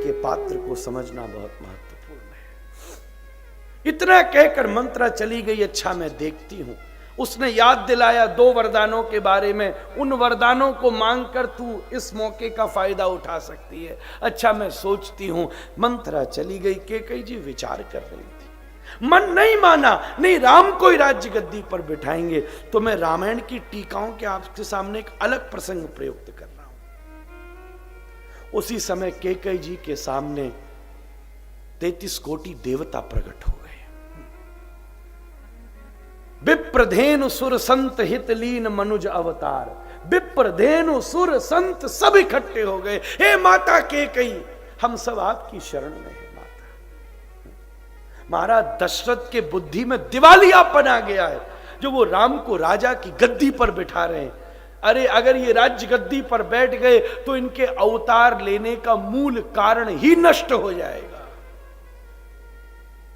के पात्र को समझना बहुत महत्वपूर्ण है। इतना कहकर मंत्रा चली गई। अच्छा मैं देखती हूं, उसने याद दिलाया 2 वरदानों के बारे में, उन वरदानों को मांगकर तू इस मौके का फायदा उठा सकती है। अच्छा मैं सोचती हूं। मंत्रा चली गई। कैकेयी जी विचार कर रही थी, मन नहीं माना, नहीं राम को ही राज्य गद्दी पर बिठाएंगे। तो मैं रामायण की टीकाओं के आपके सामने एक अलग प्रसंग प्रयुक्त कर रहा हूं। उसी समय कैकेयी जी के सामने 33 कोटि देवता प्रकट हो गए। विप्रधेनु सुर संत हित लीन मनुज अवतार, विप्रधेनु सुर संत सब इकट्ठे हो गए। हे माता कैकेयी, हम सब आपकी शरण में हैं माता। महाराज दशरथ के बुद्धि में दिवालियापन आ गया है, जो वो राम को राजा की गद्दी पर बिठा रहे हैं। अरे अगर ये राज्य गद्दी पर बैठ गए तो इनके अवतार लेने का मूल कारण ही नष्ट हो जाएगा।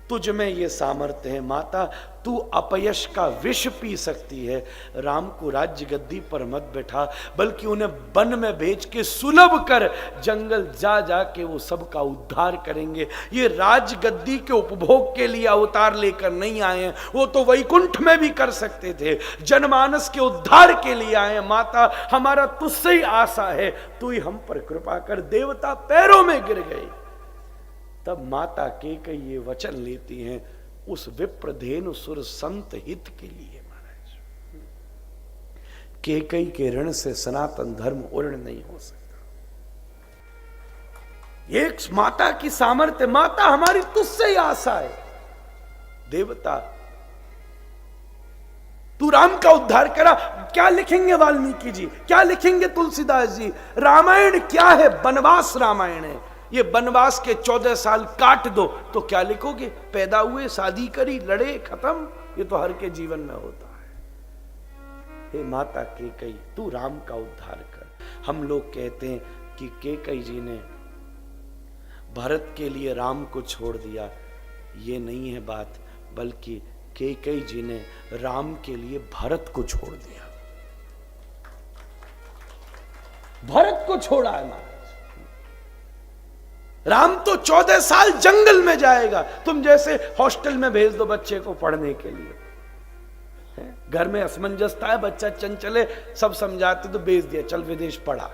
तुझ में ये सामर्थ्य है माता, तू अपयश का विष पी सकती है। राम को राज्य गद्दी पर मत बैठा, बल्कि उन्हें वन में भेज के सुलभ कर, जंगल जा जाके वो सबका उद्धार करेंगे। ये राज गद्दी के उपभोग के लिए अवतार लेकर नहीं आए हैं, वो तो वैकुंठ में भी कर सकते थे। जनमानस के उद्धार के लिए आए हैं। माता हमारा तुझसे ही आशा है, तू ही हम पर कृपा कर। देवता पैरों में गिर गए। तब माता कैकेयी ये वचन लेती हैं उस विप्रधेनु सुर संत हित के लिए। महाराज कैकेयी के ऋण से सनातन धर्म उर्ण नहीं हो सकता। एक माता की सामर्थ्य, माता हमारी तुझसे ही आशा है। देवता तू राम का उद्धार करा। क्या लिखेंगे वाल्मीकि जी, क्या लिखेंगे तुलसीदास जी? रामायण क्या है? वनवास रामायण है। ये वनवास के 14 साल काट दो तो क्या लिखोगे? पैदा हुए, शादी करी, लड़े, खत्म। ये तो हर के जीवन में होता है। हे माता कैकेयी, तू राम का उद्धार कर। हम लोग कहते हैं कि कैकेयी जी ने भरत के लिए राम को छोड़ दिया। ये नहीं है बात, बल्कि कैकेयी जी ने राम के लिए भरत को छोड़ दिया। भरत को छोड़ा है महाराज। राम तो 14 साल जंगल में जाएगा। तुम जैसे हॉस्टल में भेज दो बच्चे को पढ़ने के लिए, घर में असमंजसता है, बच्चा चंचल है, सब समझाते तो भेज दिया, चल विदेश पढ़ा।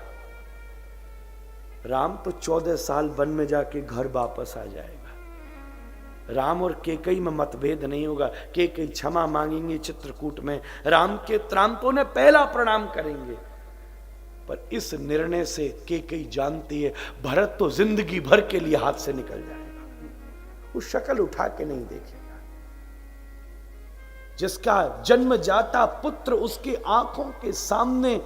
राम तो 14 साल वन में जाके घर वापस आ जाएगा। राम और कैकेयी में मतभेद नहीं होगा। कैकेयी क्षमा मांगेंगे चित्रकूट में, राम के त्रांतों ने पहला प्रणाम करेंगे। पर इस निर्णय से कैकेयी जानती है भरत तो जिंदगी भर के लिए हाथ से निकल जाएगा। वो शक्ल उठा के नहीं देखेगा। जिसका जन्म जाता पुत्र उसकी आंखों के सामने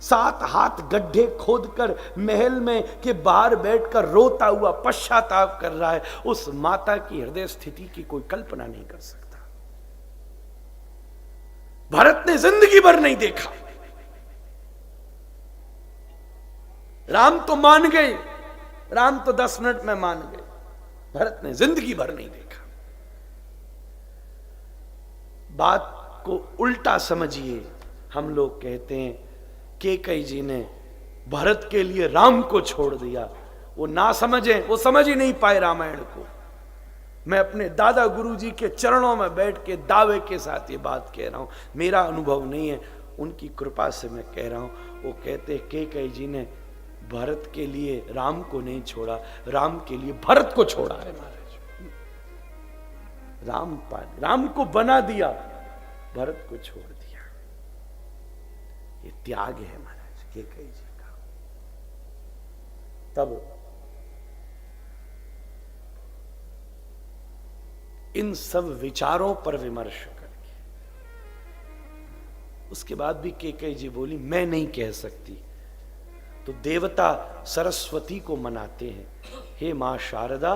7 हाथ गड्ढे खोदकर महल में के बाहर बैठकर रोता हुआ पश्चाताप कर रहा है, उस माता की हृदय स्थिति की कोई कल्पना नहीं कर सकता। भरत ने जिंदगी भर नहीं देखा। राम तो मान गए, राम तो 10 मिनट में मान गए। भरत ने जिंदगी भर नहीं देखा। बात को उल्टा समझिए। हम लोग कहते हैं कैकेयी जी ने भरत के लिए राम को छोड़ दिया। वो ना समझे, वो समझ ही नहीं पाए रामायण को। मैं अपने दादा गुरुजी के चरणों में बैठ के दावे के साथ ये बात कह रहा हूं, मेरा अनुभव नहीं है, उनकी कृपा से मैं कह रहा हूं। वो कहते कैकेयी जी ने भरत के लिए राम को नहीं छोड़ा, राम के लिए भरत को छोड़ा है महाराज। राम को बना दिया, भरत को छोड़ दिया। ये त्याग है महाराज कैकेयी जी का। तब इन सब विचारों पर विमर्श करके उसके बाद भी कैकेयी जी बोली मैं नहीं कह सकती। तो देवता सरस्वती को मनाते हैं, हे मां शारदा,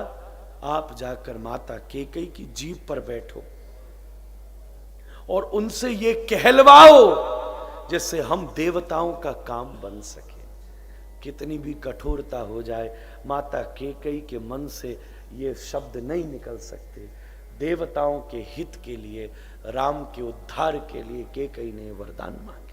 आप जाकर माता कैकेयी की जीभ पर बैठो और उनसे ये कहलवाओ जिससे हम देवताओं का काम बन सके। कितनी भी कठोरता हो जाए, माता कैकेयी के मन से ये शब्द नहीं निकल सकते। देवताओं के हित के लिए, राम के उद्धार के लिए कैकेयी ने वरदान मांगा।